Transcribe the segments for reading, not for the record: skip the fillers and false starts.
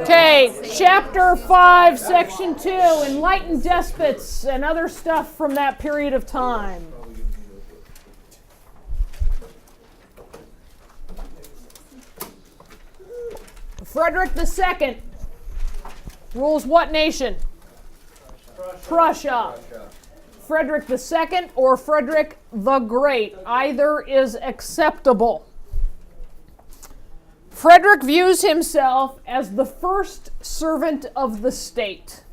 Okay, Chapter 5, Section 2, Enlightened Despots and other stuff from that period of time. Frederick II rules what nation? Prussia. Frederick II or Frederick the Great. Either is acceptable. Frederick views himself as the first servant of the state.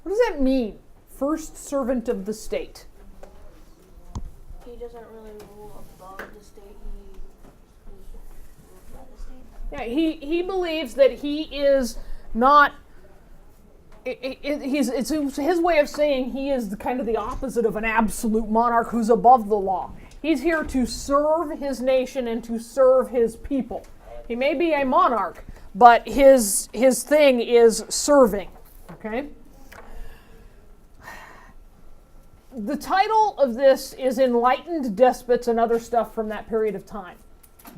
What does that mean? First servant of the state. He doesn't really rule above the state. He rules by the state. Yeah, he believes that he is not. It's his way of saying he is kind of the opposite of an absolute monarch who's above the law. He's here to serve his nation and to serve his people. He may be a monarch, but his thing is serving. Okay? The title of this is Enlightened Despots and Other Stuff from that period of time.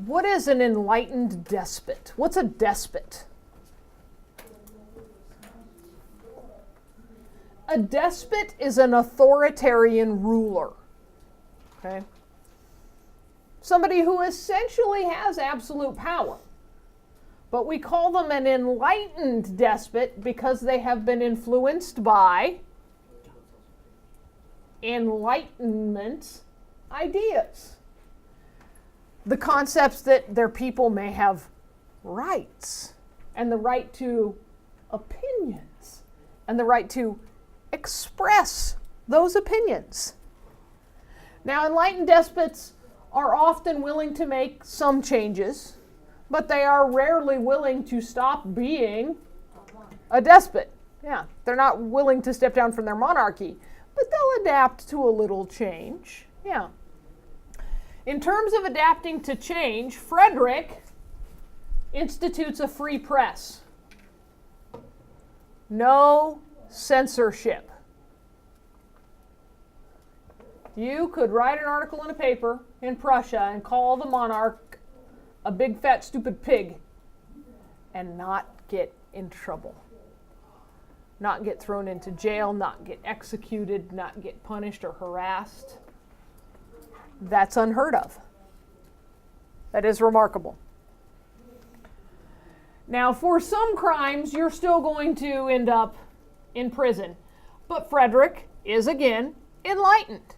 What is an enlightened despot? What's a despot? A despot is an authoritarian ruler. Okay? Somebody who essentially has absolute power. But we call them an enlightened despot because they have been influenced by Enlightenment ideas. The concepts that their people may have rights, and the right to opinions, and the right to express those opinions. Now, enlightened despots are often willing to make some changes, but they are rarely willing to stop being a despot. Yeah, they're not willing to step down from their monarchy, but they'll adapt to a little change. Yeah. In terms of adapting to change, Frederick institutes a free press. No censorship. You could write an article in a paper in Prussia and call the monarch a big fat stupid pig and not get in trouble. Not get thrown into jail, not get executed, not get punished or harassed. That's unheard of. That is remarkable. Now, for some crimes, you're still going to end up in prison. But Frederick is, again, enlightened.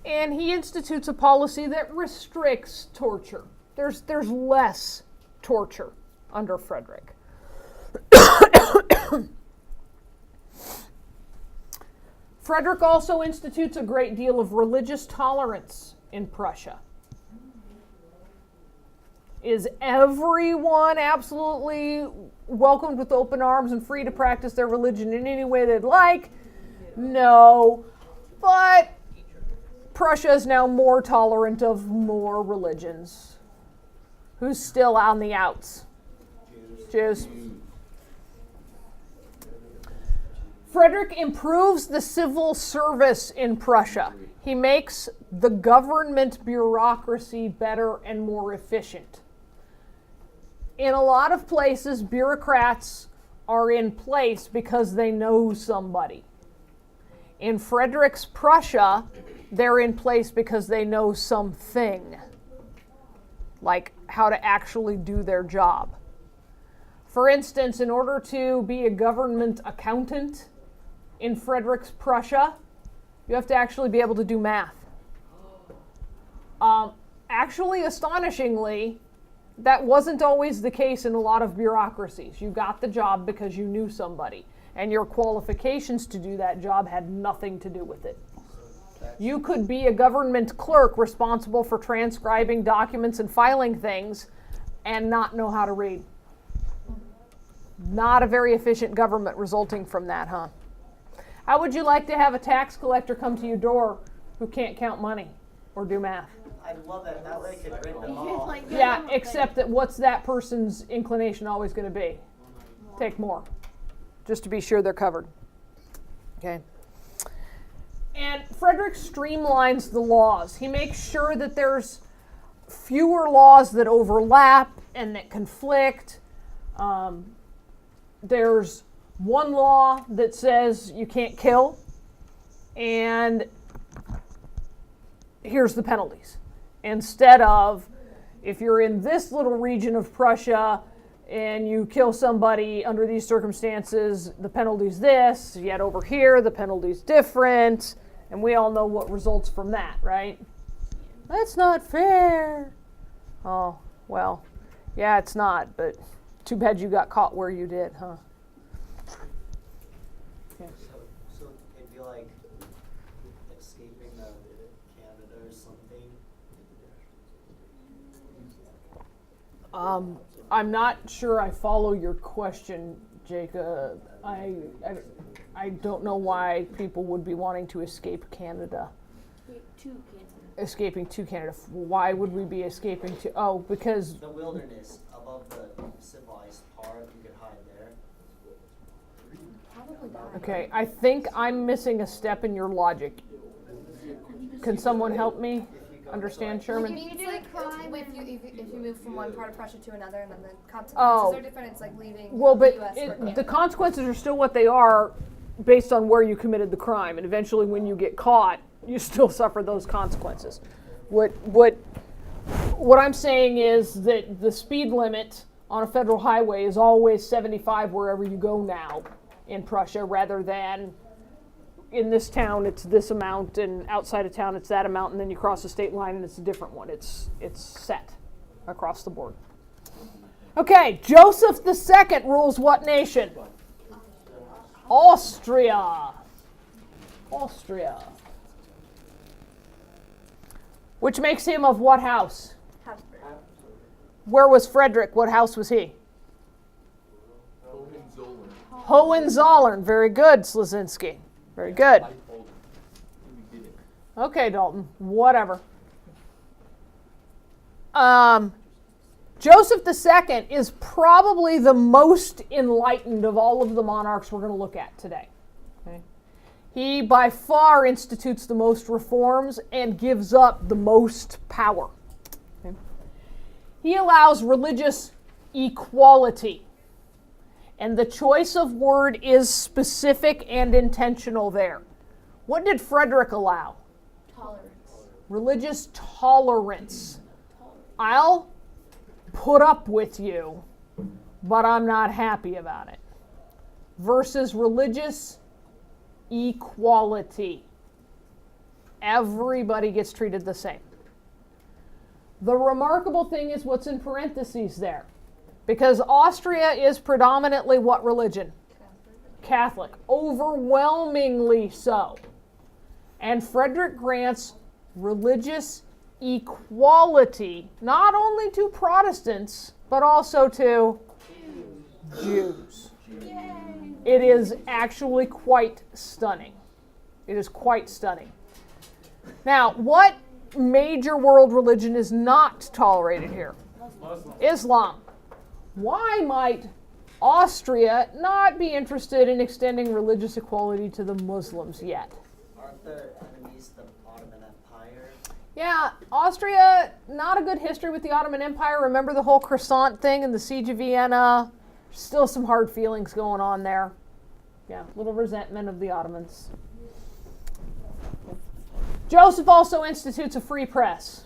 And he institutes a policy that restricts torture. There's less torture under Frederick. Frederick also institutes a great deal of religious tolerance in Prussia. Is everyone absolutely welcomed with open arms and free to practice their religion in any way they'd like? No. But Prussia is now more tolerant of more religions. Who's still on the outs? Jews. Frederick improves the civil service in Prussia. He makes the government bureaucracy better and more efficient. In a lot of places, bureaucrats are in place because they know somebody. In Frederick's Prussia, they're in place because they know something, like how to actually do their job. For instance, in order to be a government accountant in Frederick's Prussia, you have to actually be able to do math. Actually, astonishingly, that wasn't always the case in a lot of bureaucracies. You got the job because you knew somebody, and your qualifications to do that job had nothing to do with it. You could be a government clerk responsible for transcribing documents and filing things and not know how to read. Not a very efficient government resulting from that, huh? How would you like to have a tax collector come to your door who can't count money or do math? I'd love it. That way I could rent them all. Yeah, except that what's that person's inclination always going to be? Take more, just to be sure they're covered. Okay. And Frederick streamlines the laws. He makes sure that there's fewer laws that overlap and that conflict. there's one law that says you can't kill, and here's the penalties. Instead of, if you're in this little region of Prussia and you kill somebody under these circumstances, the penalty's this, yet over here the penalty's different, and we all know what results from that, right? That's not fair. Oh, well, yeah, it's not, but too bad you got caught where you did, huh? Okay. So it'd be like escaping Canada or something. I'm not sure I follow your question, Jacob. I don't know why people would be wanting to escape Canada. To Canada. Escaping to Canada. Why would we be escaping to? Oh, because The wilderness above the civilized part, you could hide there. Probably die. okay, I think I'm missing a step in your logic. Can someone help me understand, Sherman? It's like crime if you move from one part of Prussia to another, and then the consequences Oh. are different. It's like leaving Well, but the U.S. for Canada. the consequences are still what they are based on where you committed the crime. And eventually when you get caught, you still suffer those consequences. What I'm saying is that the speed limit on a federal highway is always 75 wherever you go now in Prussia, rather than in this town it's this amount and outside of town it's that amount, and then you cross the state line and it's a different one. It's set across the board. Okay, Joseph II rules what nation? Austria. Austria. Which makes him of what house? Habsburg. Where was Frederick? What house was he? Hohenzollern. Very good, Slazinski. Very good. Okay, Dalton. Whatever. Joseph II is probably the most enlightened of all of the monarchs we're going to look at today. Okay? He by far institutes the most reforms and gives up the most power. Okay? He allows religious equality. And the choice of word is specific and intentional there. What did Frederick allow? Tolerance. Religious tolerance. I'll put up with you, but I'm not happy about it. Versus religious equality. Everybody gets treated the same. The remarkable thing is what's in parentheses there. Because Austria is predominantly what religion? Catholic. Overwhelmingly so. And Frederick grants religious equality, not only to Protestants, but also to Jews. It is actually quite stunning. It is quite stunning. Now, what major world religion is not tolerated here? Islam. Why might Austria not be interested in extending religious equality to the Muslims yet? Aren't their enemies the Ottoman Empire? Yeah, Austria, not a good history with the Ottoman Empire. Remember the whole croissant thing and the Siege of Vienna? Still some hard feelings going on there. Yeah, little resentment of the Ottomans. Joseph also institutes a free press.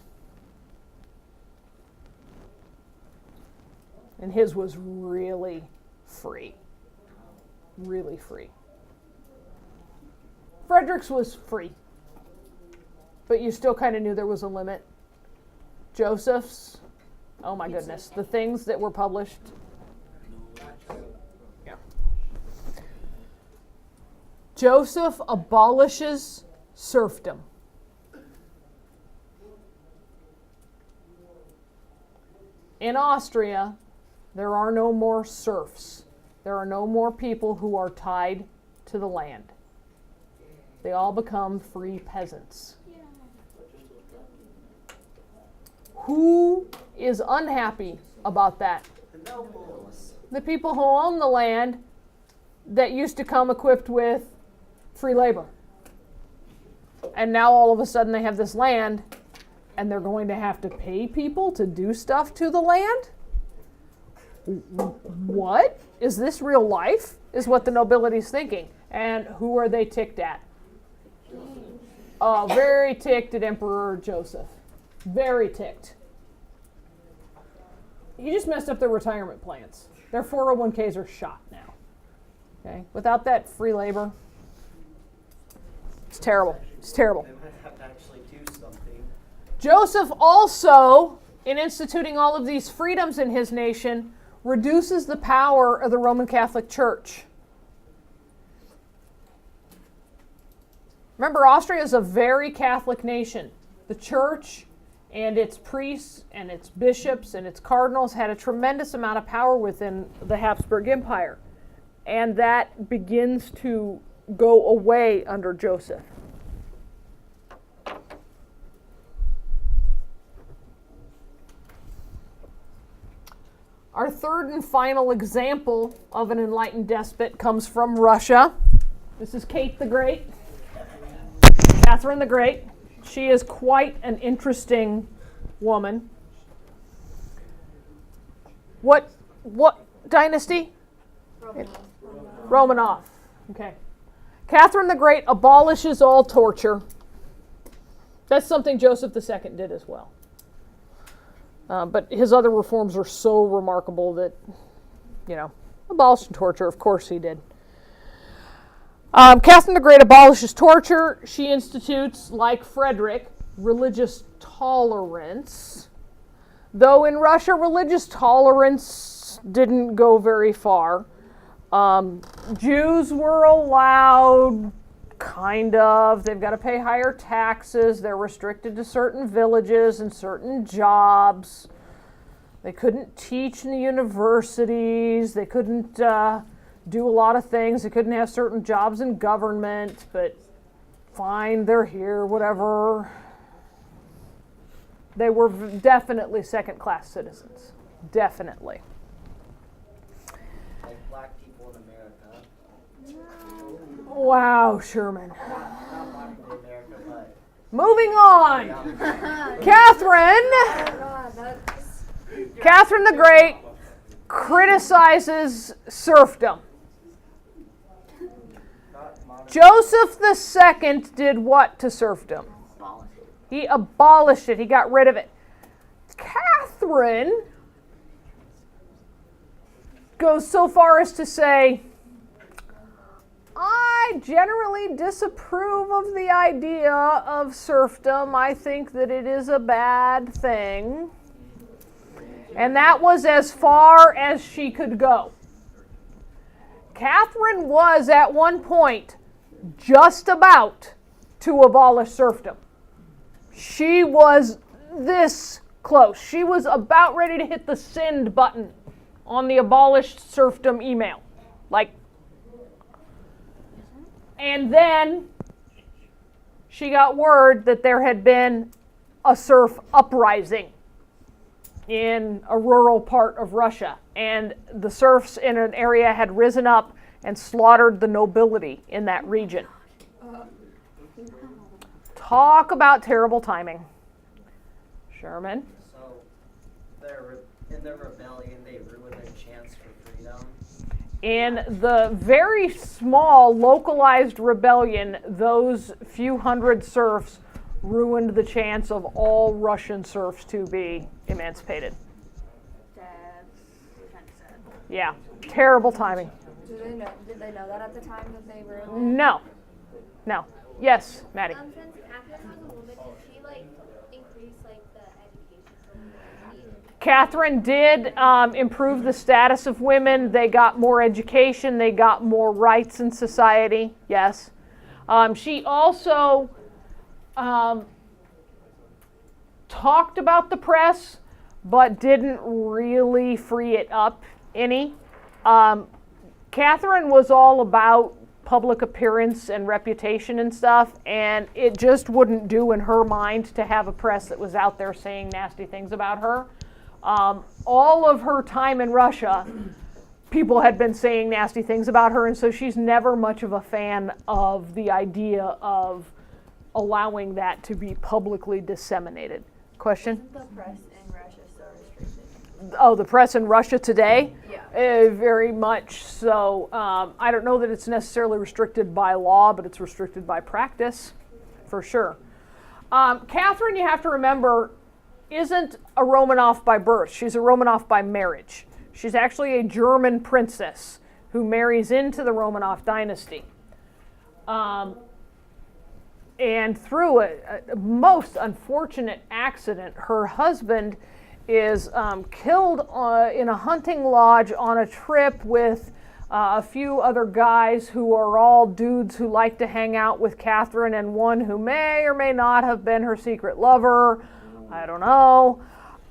And his was really free. Really free. Frederick's was free. But you still kind of knew there was a limit. Joseph's, oh my goodness, the things that were published. Yeah. Joseph abolishes serfdom. In Austria, there are no more serfs. There are no more people who are tied to the land. They all become free peasants. Who is unhappy about that? The nobles. The people who own the land that used to come equipped with free labor. And now all of a sudden they have this land and they're going to have to pay people to do stuff to the land? what? Is this real life? Is what the nobility's thinking. And who are they ticked at? Oh, very ticked at Emperor Joseph. Very ticked. You just messed up their retirement plans. Their 401ks are shot now. Okay? Without that free labor, it's terrible. It's terrible. They might have to actually do something. Joseph also, in instituting all of these freedoms in his nation, reduces the power of the Roman Catholic Church. Remember, Austria is a very Catholic nation. The church and its priests and its bishops and its cardinals had a tremendous amount of power within the Habsburg Empire. And that begins to go away under Joseph. Our third and final example of an enlightened despot comes from Russia. This is Kate the Great, Catherine the Great. She is quite an interesting woman. What dynasty? Romanov. Okay. Catherine the Great abolishes all torture. That's something Joseph II did as well. But his other reforms are so remarkable that, abolishing torture, of course he did. Catherine the Great abolishes torture. She institutes, like Frederick, religious tolerance. Though in Russia, religious tolerance didn't go very far. Jews were allowed, kind of. They've got to pay higher taxes. They're restricted to certain villages and certain jobs. They couldn't teach in the universities. They couldn't do a lot of things. They couldn't have certain jobs in government, but fine, they're here, whatever. They were definitely second-class citizens. Definitely. Like black people in America. Wow, Sherman. Not black people in America, but Moving on. Catherine the Great criticizes serfdom. Joseph II did what to serfdom? He abolished it. He got rid of it. Catherine goes so far as to say, I generally disapprove of the idea of serfdom. I think that it is a bad thing. And that was as far as she could go. Catherine was at one point just about to abolish serfdom. She was this close. She was about ready to hit the send button on the abolished serfdom email. And then she got word that there had been a serf uprising in a rural part of Russia. And the serfs in an area had risen up and slaughtered the nobility in that region. Talk about terrible timing. Sherman? So, in their rebellion, they ruined their chance for freedom. In the very small, localized rebellion, those few hundred serfs ruined the chance of all Russian serfs to be emancipated. Yeah, terrible timing. Did they know that at the time that they were? No. Yes, Maddie. Since Catherine was a woman, did she increase the education for women? Catherine did improve the status of women. They got more education. They got more rights in society. Yes. She also talked about the press, but didn't really free it up any. Catherine was all about public appearance and reputation and stuff, and it just wouldn't do in her mind to have a press that was out there saying nasty things about her. All of her time in Russia, people had been saying nasty things about her, and so she's never much of a fan of the idea of allowing that to be publicly disseminated. Question? Isn't the press in Russia so restricted? the press in Russia today? Yeah. Very much so. I don't know that it's necessarily restricted by law, but it's restricted by practice, for sure. Catherine, you have to remember, isn't a Romanov by birth. She's a Romanov by marriage. She's actually a German princess who marries into the Romanov dynasty. And through a most unfortunate accident, her husband is killed in a hunting lodge on a trip with a few other guys who are all dudes who like to hang out with Catherine, and one who may or may not have been her secret lover. I don't know.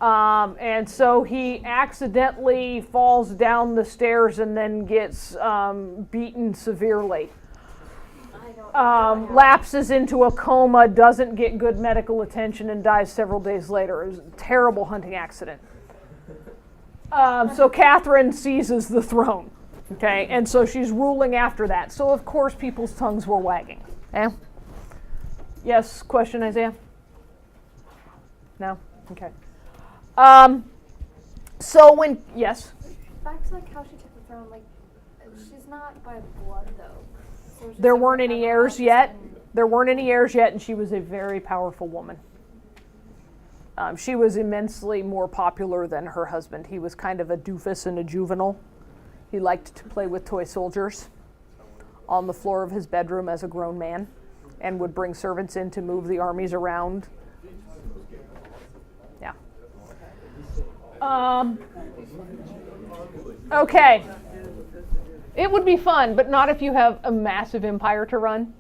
And so he accidentally falls down the stairs and then gets beaten severely. Lapses into a coma, doesn't get good medical attention, and dies several days later. It was a terrible hunting accident. So Catherine seizes the throne, okay, and so she's ruling after that. So of course people's tongues were wagging. Okay? Yes, question, Isaiah? No? Okay. So when, yes? Back to like how she took the throne, like she's not by blood though. So it's just There like weren't any whatever heirs else yet. and- There weren't any heirs yet, and she was a very powerful woman. She was immensely more popular than her husband. He was kind of a doofus and a juvenile. He liked to play with toy soldiers on the floor of his bedroom as a grown man, and would bring servants in to move the armies around. Yeah. Okay. It would be fun, but not if you have a massive empire to run.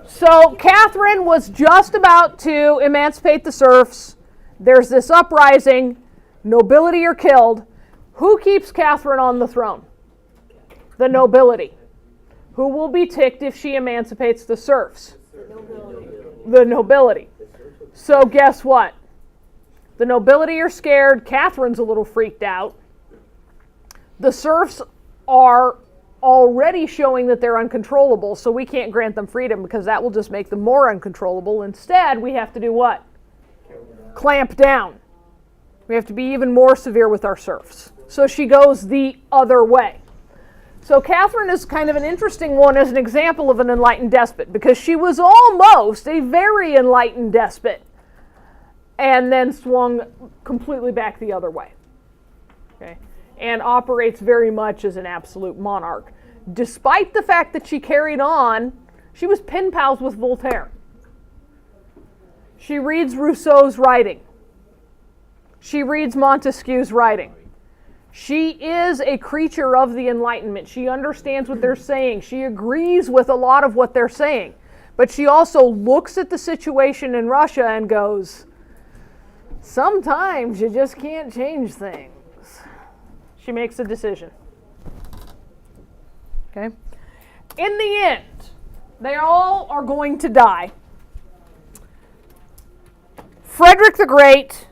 So Catherine was just about to emancipate the serfs. There's this uprising. Nobility are killed. Who keeps Catherine on the throne? The nobility. Who will be ticked if she emancipates the serfs? The nobility. So guess what? The nobility are scared. Catherine's a little freaked out. The serfs are already showing that they're uncontrollable, so we can't grant them freedom because that will just make them more uncontrollable. Instead, we have to do what? Clamp down. We have to be even more severe with our serfs. So she goes the other way. So Catherine is kind of an interesting one as an example of an enlightened despot, because she was almost a very enlightened despot and then swung completely back the other way. Okay? And operates very much as an absolute monarch. Despite the fact that she carried on, she was pen pals with Voltaire. She reads Rousseau's writing. She reads Montesquieu's writing. She is a creature of the Enlightenment. She understands what they're saying. She agrees with a lot of what they're saying. But she also looks at the situation in Russia and goes, sometimes you just can't change things. She makes a decision. Okay? In the end, they all are going to die. Frederick the Great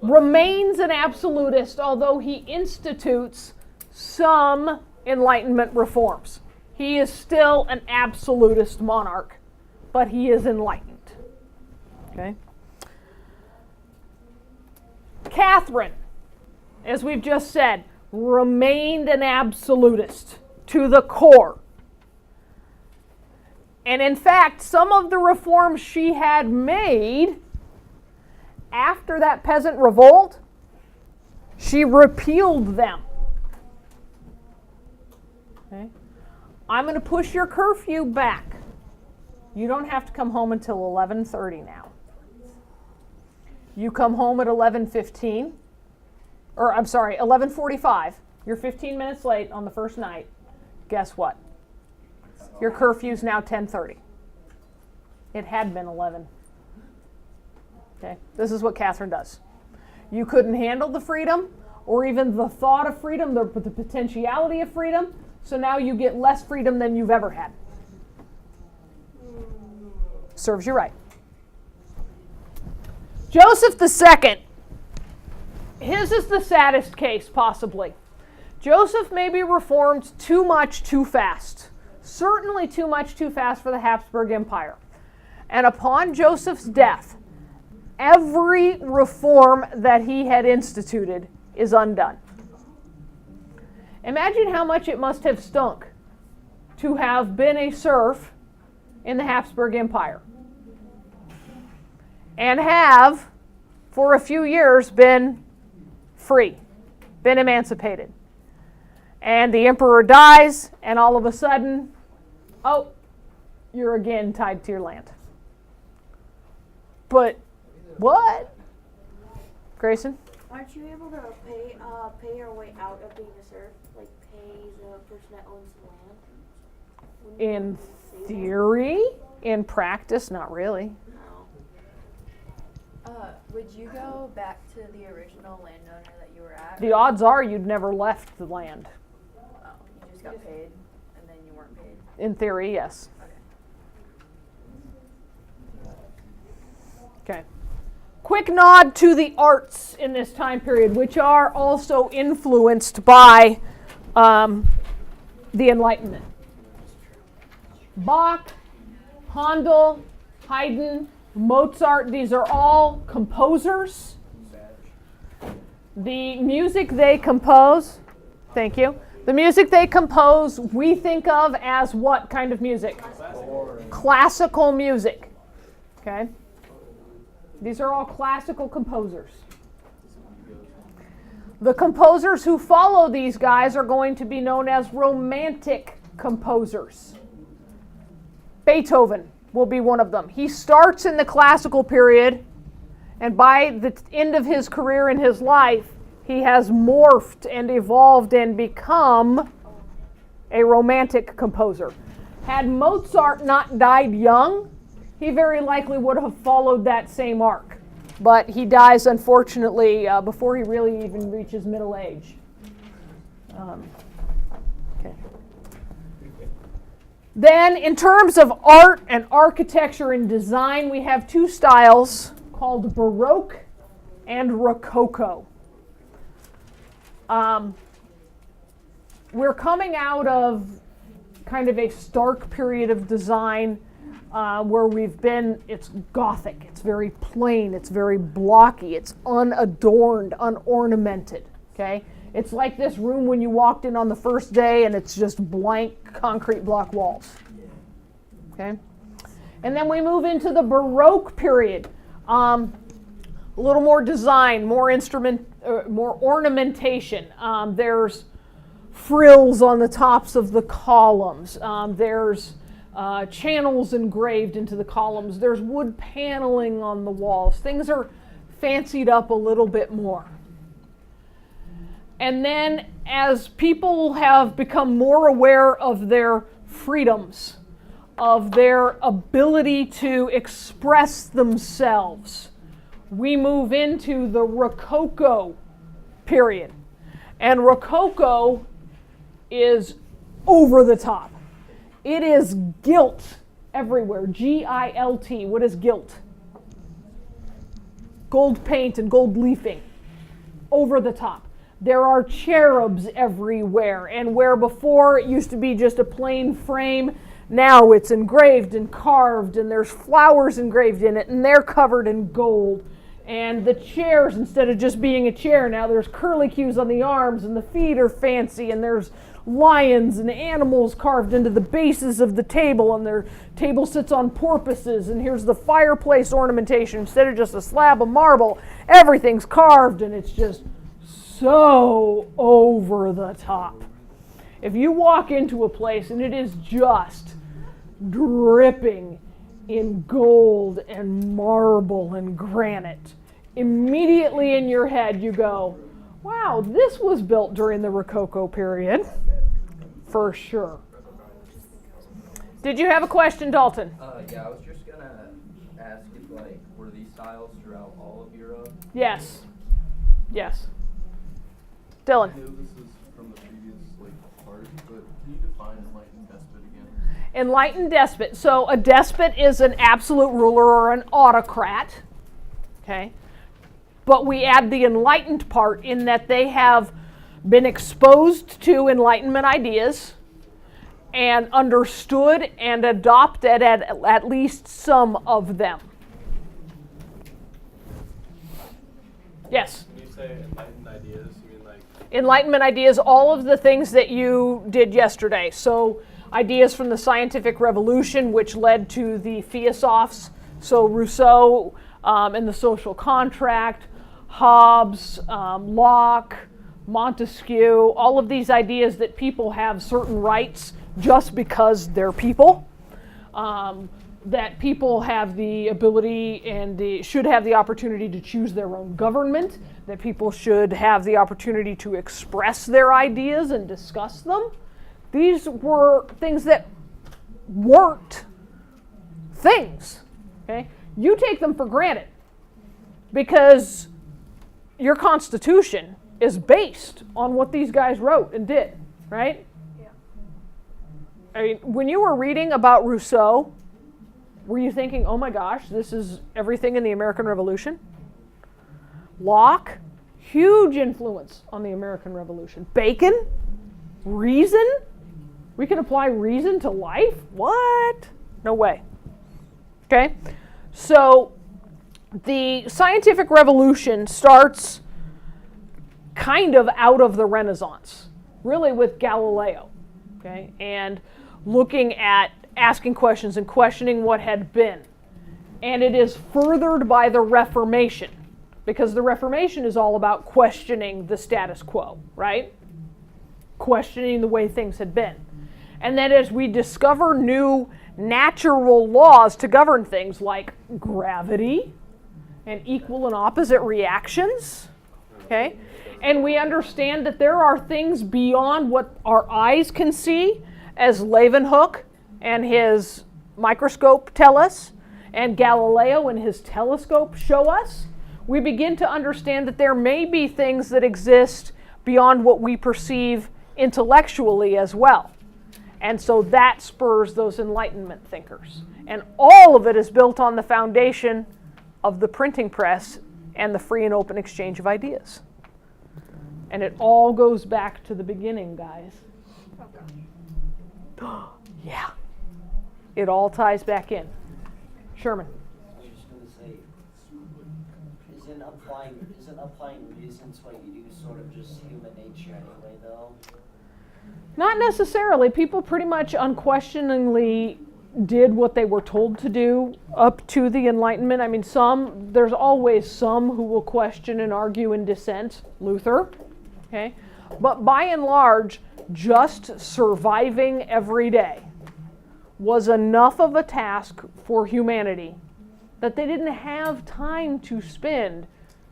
remains an absolutist, although he institutes some Enlightenment reforms. He is still an absolutist monarch, but he is enlightened. Okay? Catherine, as we've just said, remained an absolutist to the core. And in fact, some of the reforms she had made after that peasant revolt, she repealed them. Okay? I'm going to push your curfew back. You don't have to come home until 11:30 now. You come home at 11:15, or I'm sorry, 11:45. You're 15 minutes late on the first night. Guess what? Your curfew's now 10:30. It had been 11. Okay, this is what Catherine does. You couldn't handle the freedom, or even the thought of freedom, the potentiality of freedom, so now you get less freedom than you've ever had. Serves you right. Joseph II, his is the saddest case, possibly. Joseph maybe reformed too much too fast. Certainly too much too fast for the Habsburg Empire. And upon Joseph's death, every reform that he had instituted is undone. Imagine how much it must have stunk to have been a serf in the Habsburg Empire and have, for a few years, been free, been emancipated. And the emperor dies, and all of a sudden, oh, you're again tied to your land. But what? Grayson? Aren't you able to pay your way out of being a serf? Like pay the person that owns the land? In theory, in practice, not really. No. Would you go back to the original landowner that you were at? The odds are you'd never left the land. Oh, you just got paid, and then you weren't paid. In theory, yes. Okay. Quick nod to the arts in this time period, which are also influenced by the Enlightenment. Bach, Handel, Haydn, Mozart, these are all composers. The music they compose, thank you. The music they compose, we think of as what kind of music? Classical music. Okay? These are all classical composers. The composers who follow these guys are going to be known as romantic composers. Beethoven will be one of them. He starts in the classical period, and by the end of his career in his life, he has morphed and evolved and become a romantic composer. Had Mozart not died young, he very likely would have followed that same arc. But he dies, unfortunately, before he really even reaches middle age. Okay. Then, in terms of art and architecture and design, we have two styles called Baroque and Rococo. We're coming out of kind of a stark period of design where it's Gothic, it's very plain, it's very blocky, it's unadorned, unornamented, okay? It's like this room when you walked in on the first day and it's just blank concrete block walls, okay? And then we move into the Baroque period. A little more design, more ornamentation. There's frills on the tops of the columns. There's channels engraved into the columns. There's wood paneling on the walls. Things are fancied up a little bit more. And then as people have become more aware of their freedoms, of their ability to express themselves, we move into the Rococo period. And Rococo is over the top. It is gilt everywhere. G-I-L-T. What is gilt? Gold paint and gold leafing. Over the top. There are cherubs everywhere. And where before it used to be just a plain frame, now it's engraved and carved, and there's flowers engraved in it, and they're covered in gold. And the chairs, instead of just being a chair, now there's curlicues on the arms, and the feet are fancy, and there's lions and animals carved into the bases of the table, and their table sits on porpoises, and here's the fireplace ornamentation. Instead of just a slab of marble, everything's carved, and it's just so over the top. If you walk into a place and it is just dripping in gold and marble and granite, immediately in your head you go, wow, this was built during the Rococo period, for sure. Did you have a question, Dalton? Yeah, I was just going to ask if, were these styles throughout all of Europe? Yes. Yes. Dylan. I know this is from the previous part, but can you define enlightened despot again? Enlightened despot. So a despot is an absolute ruler or an autocrat. Okay. But we add the enlightened part in that they have been exposed to Enlightenment ideas and understood and adopted at least some of them. Yes. When you say enlightened ideas, you mean like... Enlightenment ideas, all of the things that you did yesterday. So ideas from the scientific revolution, which led to the Theosophists. So Rousseau and the social contract, Hobbes, Locke, Montesquieu, all of these ideas that people have certain rights just because they're people. That people have the ability and should have the opportunity to choose their own government, that people should have the opportunity to express their ideas and discuss them. These were things that weren't things. Okay? You take them for granted because your Constitution is based on what these guys wrote and did, right? Yeah. I mean, when you were reading about Rousseau, were you thinking, oh my gosh, this is everything in the American Revolution? Locke, huge influence on the American Revolution. Bacon, reason? We can apply reason to life? What? No way. Okay? So, the scientific revolution starts kind of out of the Renaissance, really with Galileo, okay? And looking at asking questions and questioning what had been. And it is furthered by the Reformation, because the Reformation is all about questioning the status quo, right? Questioning the way things had been. And then as we discover new natural laws to govern things like gravity and equal and opposite reactions, okay? And we understand that there are things beyond what our eyes can see, as Leeuwenhoek and his microscope tell us, and Galileo and his telescope show us. We begin to understand that there may be things that exist beyond what we perceive intellectually as well. And so that spurs those Enlightenment thinkers. And all of it is built on the foundation of the printing press and the free and open exchange of ideas. And it all goes back to the beginning, guys. Yeah. It all ties back in. Sherman. I was just going to say, isn't applying reason to what you do sort of just human nature anyway, though? Not necessarily. People pretty much unquestioningly did what they were told to do up to the Enlightenment. I mean, there's always some who will question and argue and dissent. Luther, okay? But by and large, just surviving every day was enough of a task for humanity that they didn't have time to spend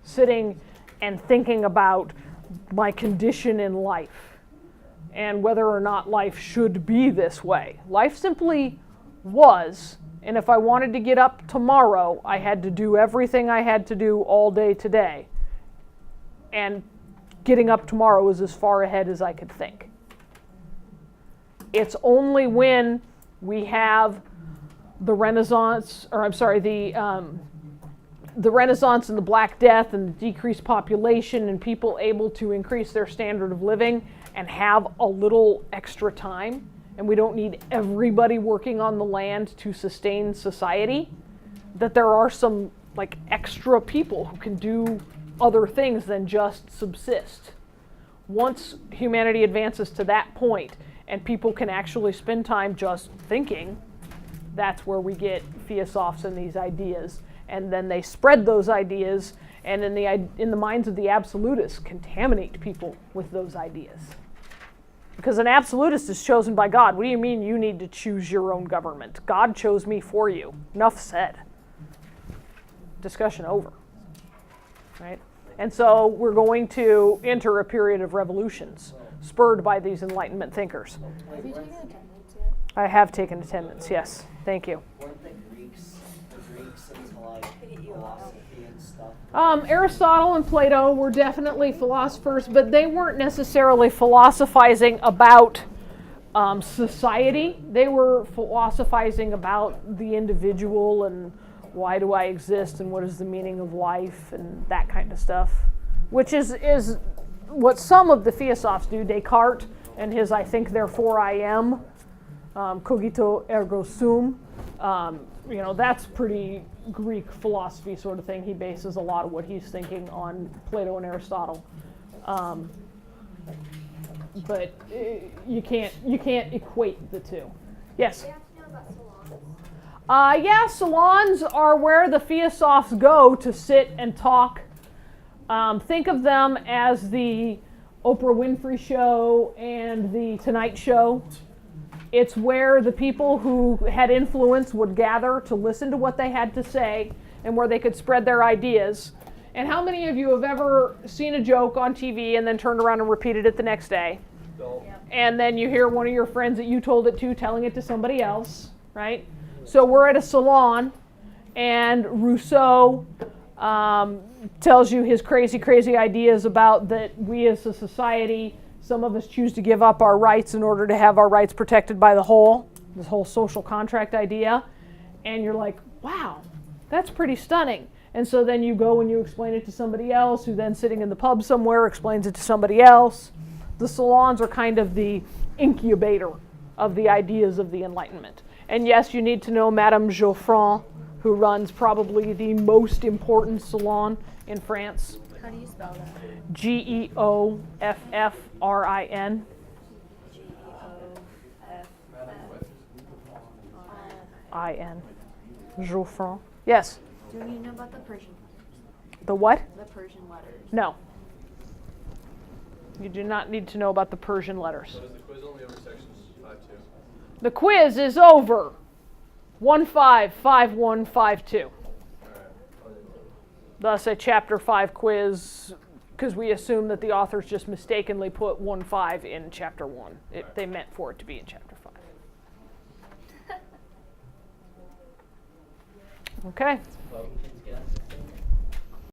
sitting and thinking about my condition in life and whether or not life should be this way. Life simply was, and if I wanted to get up tomorrow, I had to do everything I had to do all day today. And getting up tomorrow was as far ahead as I could think. It's only when we have the Renaissance, the Renaissance and the Black Death and the decreased population and people able to increase their standard of living and have a little extra time, and we don't need everybody working on the land to sustain society, that there are some like extra people who can do other things than just subsist. Once humanity advances to that point and people can actually spend time just thinking, that's where we get Theosophists and these ideas. And then they spread those ideas, and in the minds of the absolutists, contaminate people with those ideas. Because an absolutist is chosen by God. What do you mean you need to choose your own government? God chose me for you. Enough said. Discussion over. Right? And so we're going to enter a period of revolutions spurred by these Enlightenment thinkers. Have you taken attendance yet? I have taken attendance, yes. Thank you. Weren't the Greeks into like philosophy and stuff? Aristotle and Plato were definitely philosophers, but they weren't necessarily philosophizing about society. They were philosophizing about the individual and why do I exist and what is the meaning of life and that kind of stuff, which is what some of the Theosophists do. Descartes and his I think therefore I am, cogito ergo sum, that's pretty Greek philosophy sort of thing. He bases a lot of what he's thinking on Plato and Aristotle. But you can't equate the two. Yes? Do you have to know about salons? Yeah, salons are where the theosophes go to sit and talk. Think of them as the Oprah Winfrey Show and the Tonight Show. It's where the people who had influence would gather to listen to what they had to say and where they could spread their ideas. And how many of you have ever seen a joke on TV and then turned around and repeated it the next day? And then you hear one of your friends that you told it to telling it to somebody else, right? So we're at a salon, and Rousseau tells you his crazy ideas about that we as a society, some of us choose to give up our rights in order to have our rights protected by the whole, this whole social contract idea. And you're like, wow, that's pretty stunning. And so then you go and you explain it to somebody else, who then sitting in the pub somewhere explains it to somebody else. The salons are kind of the incubator of the ideas of the Enlightenment. And yes, you need to know Madame Geoffrin, who runs probably the most important salon in France. How do you spell that? Geoffrin. I-N. Geoffrin. Yes? Do you know about the Persian letters? The what? The Persian letters. No. You do not need to know about the Persian letters. So is the quiz only over sections 5-2? The quiz is over. 155152. Thus a chapter 5 quiz, because we assume that the authors just mistakenly put 1-5 in chapter 1. They meant for it to be in chapter 5. Okay.